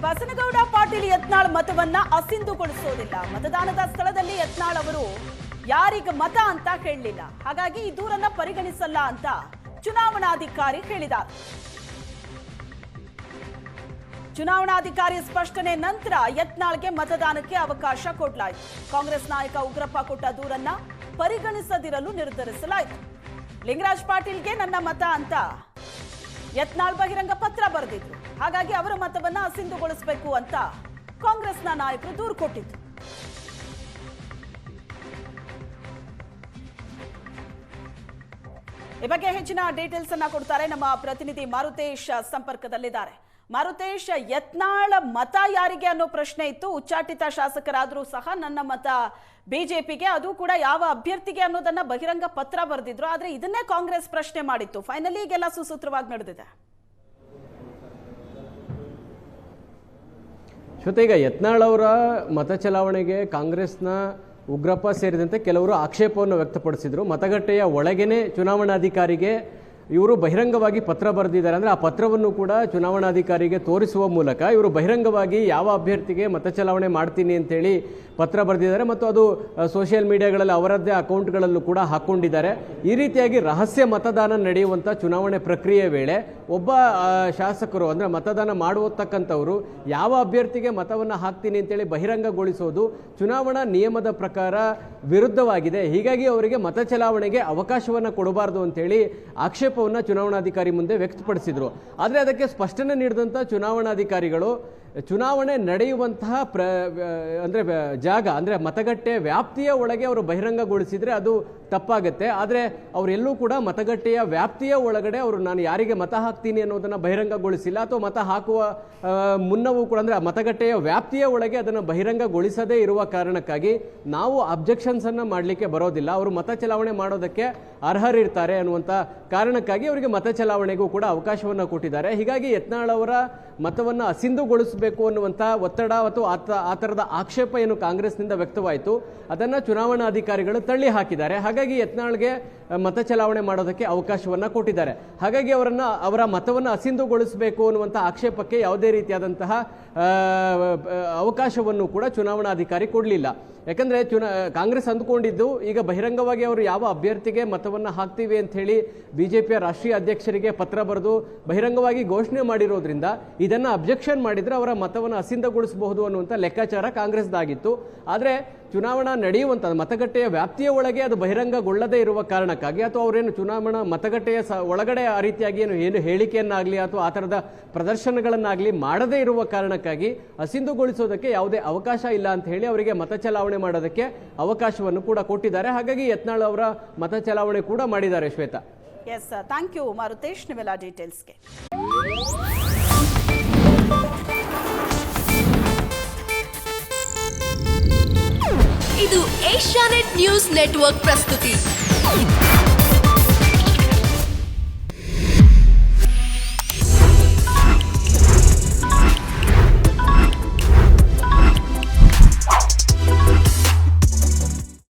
ಬಸನಗೌಡ ಪಾಟೀಲ್ ಯತ್ನಾಳ್ ಮತವನ್ನ ಅಸಿಂಧುಗೊಳಿಸೋದಿಲ್ಲ. ಮತದಾನದ ಸ್ಥಳದಲ್ಲಿ ಯತ್ನಾಳ್ ಅವರು ಯಾರಿಗೆ ಮತ ಅಂತ ಹೇಳಲಿಲ್ಲ, ಹಾಗಾಗಿ ಈ ದೂರನ್ನ ಪರಿಗಣಿಸಲ್ಲ ಅಂತ ಚುನಾವಣಾಧಿಕಾರಿ ಹೇಳಿದ್ದಾರೆ. ಚುನಾವಣಾಧಿಕಾರಿ ಸ್ಪಷ್ಟನೆ ನಂತರ ಯತ್ನಾಳ್ಗೆ ಮತದಾನಕ್ಕೆ ಅವಕಾಶ ಕೊಡಲಾಯಿತು. ಕಾಂಗ್ರೆಸ್ ನಾಯಕ ಉಗ್ರಪ್ಪ ಕೊಟ್ಟ ದೂರನ್ನ ಪರಿಗಣಿಸದಿರಲು ನಿರ್ಧರಿಸಲಾಯಿತು. ಲಿಂಗರಾಜ್ ಪಾಟೀಲ್ಗೆ ನನ್ನ ಮತ ಅಂತ ಯತ್ನಾಳ್ ಬಹಿರಂಗ ಪತ್ರ ಬರೆದಿದ್ರು, ಹಾಗಾಗಿ ಅವರ ಮತವನ್ನ ಅಸಿಂಧುಗೊಳಿಸಬೇಕು ಅಂತ ಕಾಂಗ್ರೆಸ್ನ ನಾಯಕರು ದೂರು ಕೊಟ್ಟಿದ್ರು. ಈ ಬಗ್ಗೆ ಹೆಚ್ಚಿನ ಡೀಟೇಲ್ಸ್ ಅನ್ನ ಕೊಡ್ತಾರೆ ನಮ್ಮ ಪ್ರತಿನಿಧಿ ಮಾರುತೇಶ್ ಸಂಪರ್ಕದಲ್ಲಿದ್ದಾರೆ. ಮಾರುತೇಶ್, ಯತ್ನಾಳ್ ಮತ ಯಾರಿಗೆ ಅನ್ನೋ ಪ್ರಶ್ನೆ ಇತ್ತು. ಉಚ್ಚಾಟಿತ ಶಾಸಕರಾದ್ರೂ ಸಹ ನನ್ನ ಮತ ಬಿಜೆಪಿಗೆ, ಅದು ಕೂಡ ಯಾವ ಅಭ್ಯರ್ಥಿಗೆ ಅನ್ನೋದನ್ನ ಬಹಿರಂಗ ಪತ್ರ ಬರೆದಿದ್ರು. ಆದ್ರೆ ಇದನ್ನೇ ಕಾಂಗ್ರೆಸ್ ಪ್ರಶ್ನೆ ಮಾಡಿತ್ತು. ಫೈನಲಿ ಈಗೆಲ್ಲ ಸುಸೂತ್ರವಾಗಿ ನಡೆದಿದೆ. ಈಗ ಯತ್ನಾಳ್ ಅವರ ಮತ ಚಲಾವಣೆಗೆ ಕಾಂಗ್ರೆಸ್ನ ಉಗ್ರಪ್ಪ ಸೇರಿದಂತೆ ಕೆಲವರು ಆಕ್ಷೇಪವನ್ನು ವ್ಯಕ್ತಪಡಿಸಿದರು. ಮತಗಟ್ಟೆಯ ಒಳಗೇನೆ ಚುನಾವಣಾಧಿಕಾರಿಗೆ ಇವರು ಬಹಿರಂಗವಾಗಿ ಪತ್ರ ಬರೆದಿದ್ದಾರೆ. ಅಂದರೆ ಆ ಪತ್ರವನ್ನು ಕೂಡ ಚುನಾವಣಾಧಿಕಾರಿಗೆ ತೋರಿಸುವ ಮೂಲಕ ಇವರು ಬಹಿರಂಗವಾಗಿ ಯಾವ ಅಭ್ಯರ್ಥಿಗೆ ಮತ ಚಲಾವಣೆ ಮಾಡ್ತೀನಿ ಅಂತೇಳಿ ಪತ್ರ ಬರೆದಿದ್ದಾರೆ ಮತ್ತು ಅದು ಸೋಷಿಯಲ್ ಮೀಡಿಯಾಗಳಲ್ಲಿ ಅವರದ್ದೇ ಅಕೌಂಟ್ಗಳಲ್ಲೂ ಕೂಡ ಹಾಕ್ಕೊಂಡಿದ್ದಾರೆ. ಈ ರೀತಿಯಾಗಿ ರಹಸ್ಯ ಮತದಾನ ನಡೆಯುವಂಥ ಚುನಾವಣೆ ಪ್ರಕ್ರಿಯೆ ವೇಳೆ ಒಬ್ಬ ಶಾಸಕರು ಅಂದರೆ ಮತದಾನ ಮಾಡುವತಕ್ಕಂಥವರು ಯಾವ ಅಭ್ಯರ್ಥಿಗೆ ಮತವನ್ನು ಹಾಕ್ತೀನಿ ಅಂತೇಳಿ ಬಹಿರಂಗಗೊಳಿಸೋದು ಚುನಾವಣಾ ನಿಯಮದ ಪ್ರಕಾರ ವಿರುದ್ಧವಾಗಿದೆ. ಹೀಗಾಗಿ ಅವರಿಗೆ ಮತ ಚಲಾವಣೆಗೆ ಅವಕಾಶವನ್ನು ಕೊಡಬಾರ್ದು ಅಂತೇಳಿ ಆಕ್ಷೇಪವನ್ನು ಚುನಾವಣಾಧಿಕಾರಿ ಮುಂದೆ ವ್ಯಕ್ತಪಡಿಸಿದರು. ಆದರೆ ಅದಕ್ಕೆ ಸ್ಪಷ್ಟನೆ ನೀಡಿದಂಥ ಚುನಾವಣಾಧಿಕಾರಿಗಳು ಚುನಾವಣೆ ನಡೆಯುವಂತಹ ಅಂದರೆ ಜಾಗ ಅಂದರೆ ಮತಗಟ್ಟೆ ವ್ಯಾಪ್ತಿಯ ಒಳಗೆ ಅವರು ಬಹಿರಂಗಗೊಳಿಸಿದರೆ ಅದು ತಪ್ಪಾಗುತ್ತೆ. ಆದರೆ ಅವರೆಲ್ಲೂ ಕೂಡ ಮತಗಟ್ಟೆಯ ವ್ಯಾಪ್ತಿಯ ಒಳಗಡೆ ಅವರು ನಾನು ಯಾರಿಗೆ ಮತ ಹಾಕ್ತೀನಿ ಅನ್ನೋದನ್ನು ಬಹಿರಂಗಗೊಳಿಸಿಲ್ಲ, ಅಥವಾ ಮತ ಹಾಕುವ ಮುನ್ನವೂ ಕೂಡ ಅಂದರೆ ಮತಗಟ್ಟೆಯ ವ್ಯಾಪ್ತಿಯ ಒಳಗೆ ಅದನ್ನು ಬಹಿರಂಗಗೊಳಿಸದೇ ಇರುವ ಕಾರಣಕ್ಕಾಗಿ ನಾವು ಅಬ್ಜೆಕ್ಷನ್ಸನ್ನು ಮಾಡಲಿಕ್ಕೆ ಬರೋದಿಲ್ಲ, ಅವರು ಮತ ಚಲಾವಣೆ ಮಾಡೋದಕ್ಕೆ ಅರ್ಹರಿರ್ತಾರೆ ಅನ್ನುವಂಥ ಕಾರಣಕ್ಕಾಗಿ ಅವರಿಗೆ ಮತ ಚಲಾವಣೆಗೂ ಕೂಡ ಅವಕಾಶವನ್ನು ಕೊಟ್ಟಿದ್ದಾರೆ. ಹೀಗಾಗಿ ಯತ್ನಾಳ್ ಅವರ ಮತವನ್ನು ಅಸಿಂಧುಗೊಳಿಸಬೇಕು ಅನ್ನುವಂಥ ಒತ್ತಡ ಅಥವಾ ಆ ಥರದ ಆಕ್ಷೇಪ ಏನು ಕಾಂಗ್ರೆಸ್ನಿಂದ ವ್ಯಕ್ತವಾಯಿತು ಅದನ್ನು ಚುನಾವಣಾಧಿಕಾರಿಗಳು ತಳ್ಳಿ ಹಾಕಿದ್ದಾರೆ. ಹಾಗಾಗಿ ಯತ್ನಾಳ್ಗೆ ಮತ ಚಲಾವಣೆ ಮಾಡೋದಕ್ಕೆ ಅವಕಾಶವನ್ನು ಕೊಟ್ಟಿದ್ದಾರೆ. ಹಾಗಾಗಿ ಅವರ ಮತವನ್ನು ಅಸಿಂಧುಗೊಳಿಸಬೇಕು ಅನ್ನುವಂಥ ಆಕ್ಷೇಪಕ್ಕೆ ಯಾವುದೇ ರೀತಿಯಾದಂತಹ ಅವಕಾಶವನ್ನು ಕೂಡ ಚುನಾವಣಾಧಿಕಾರಿ ಕೊಡಲಿಲ್ಲ. ಯಾಕಂದರೆ ಕಾಂಗ್ರೆಸ್ ಅಂದುಕೊಂಡಿದ್ದು ಈಗ ಬಹಿರಂಗವಾಗಿ ಅವರು ಯಾವ ಅಭ್ಯರ್ಥಿಗೆ ಮತವನ್ನು ಹಾಕ್ತೀವಿ ಅಂತ ಹೇಳಿ ಬಿಜೆಪಿಯ ರಾಷ್ಟ್ರೀಯ ಅಧ್ಯಕ್ಷರಿಗೆ ಪತ್ರ ಬರೆದು ಬಹಿರಂಗವಾಗಿ ಘೋಷಣೆ ಮಾಡಿರೋದ್ರಿಂದ ಇದನ್ನು ಅಬ್ಜೆಕ್ಷನ್ ಮಾಡಿದರೆ ಅವರ ಮತವನ್ನು ಅಸಿಂಧುಗೊಳಿಸಬಹುದು ಅನ್ನುವಂಥ ಲೆಕ್ಕಾಚಾರ ಕಾಂಗ್ರೆಸ್ದಾಗಿತ್ತು. ಆದರೆ ಚುನಾವಣಾ ನಡೆಯುವಂಥ ಮತಗಟ್ಟೆಯ ವ್ಯಾಪ್ತಿಯ ಒಳಗೆ ಅದು ಬಹಿರಂಗಗೊಳ್ಳದೇ ಇರುವ ಕಾರಣಕ್ಕಾಗಿ ಅಥವಾ ಅವರೇನು ಚುನಾವಣಾ ಮತಗಟ್ಟೆಯ ಒಳಗಡೆ ಆ ರೀತಿಯಾಗಿ ಏನು ಹೇಳಿಕೆಯನ್ನಾಗಲಿ ಅಥವಾ ಆ ಥರದ ಪ್ರದರ್ಶನಗಳನ್ನಾಗಲಿ ಮಾಡದೇ ಇರುವ ಕಾರಣಕ್ಕಾಗಿ ಅಸಿಂಧುಗೊಳಿಸೋದಕ್ಕೆ ಯಾವುದೇ ಅವಕಾಶ ಇಲ್ಲ ಅಂತ ಹೇಳಿ ಅವರಿಗೆ ಮತ ಚಲಾವಣೆ ಮಾಡೋದಕ್ಕೆ ಅವಕಾಶವನ್ನು ಕೂಡ ಕೊಟ್ಟಿದ್ದಾರೆ. ಹಾಗಾಗಿ ಯತ್ನಾಳ್ ಅವರ ಮತ ಚಲಾವಣೆ ಕೂಡ ಮಾಡಿದ್ದಾರೆ. Shweta, yes, thank you Maruthesh ನಿಮ್ಮೆಲ್ಲ ಡೀಟೇಲ್ಸ್ಗೆ. ಇದು ಏಷ್ಯಾನೆಟ್ ನ್ಯೂಸ್ ನೆಟ್ವರ್ಕ್ ಪ್ರಸ್ತುತಿ.